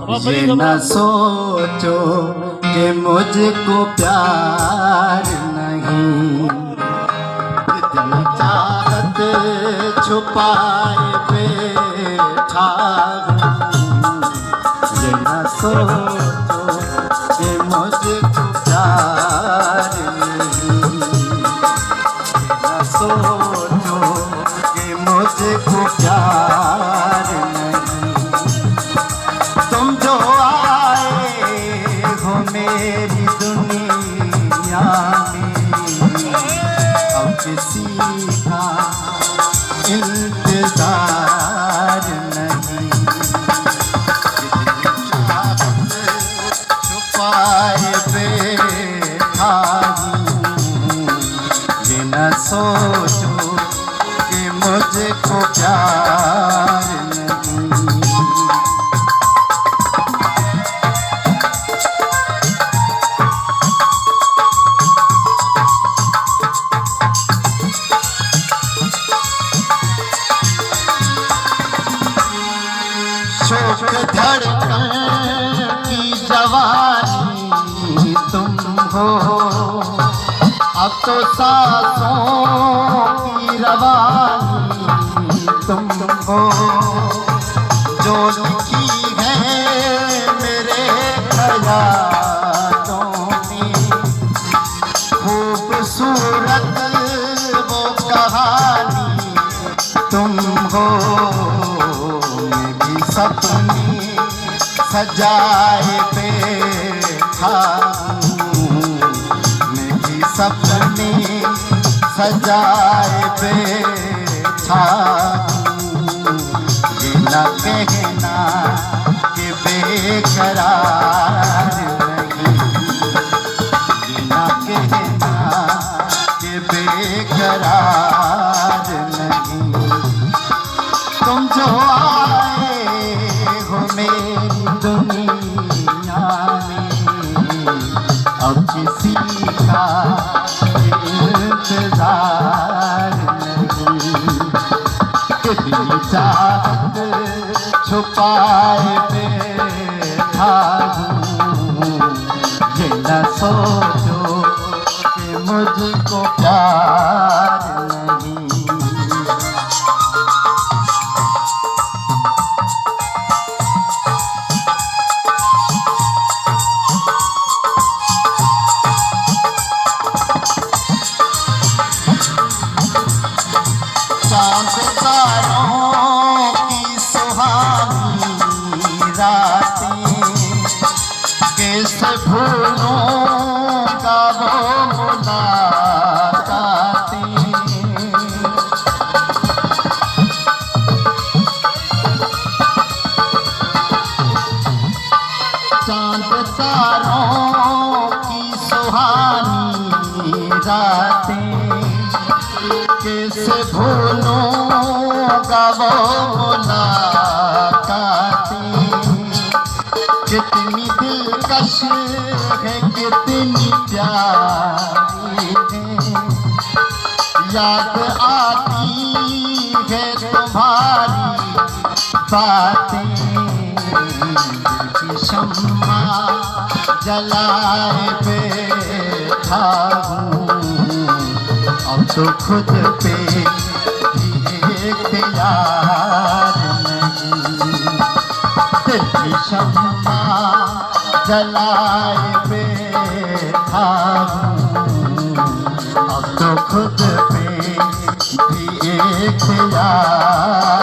ये न सोचो कि मुझको प्यार नहीं, इतनी चाहत छुपाए बैठा हूँ। ये न सोचो कि मुझको प्यार नहीं, ये न सोचो कि मुझको प्यार नहीं। तुम जो आए हो मेरी दुनिया में, अब किसी का इंतजार नहीं। छुपाए बैठा हूँ, ये न सोचो कि मुझको प्यार नहीं। शोक धड़कन की जवानी तुम हो, अब तो सांसों की रवानी तुम हो। जो लिखी है मेरे ख्यालों में, खूबसूरत वो कहानी तुम हो। सपने सजाए बैठा हूँ, मैं भी सपने सजाए बैठा हूँ। ये न कहना कि बेकरार नहीं, ये न कहना कि बेकरार नहीं। तुम जो मेरी दुनिया में, अब किसी का इंतजार नहीं। कितनी चाहत छुपाए बैठा हूँ, ये न सोचो कि मुझको प्यार नहीं। तारों की सुहानी रातें, कैसे भूलूंगा वो मुलाकातें। चांद तारों की सुहानी रातें, कैसे भूलूंगा वो मुलाकातें। कितनी दिलकश है, कितनी प्यारी है, याद आती है तुम्हारी बातें। शम्मा जलाए बैठा हूँ, अब तो खुद पे इख्तियार नहीं। तेरी शम्मा जलाए बैठा हूँ, अब तो खुद पे भी इख्तियार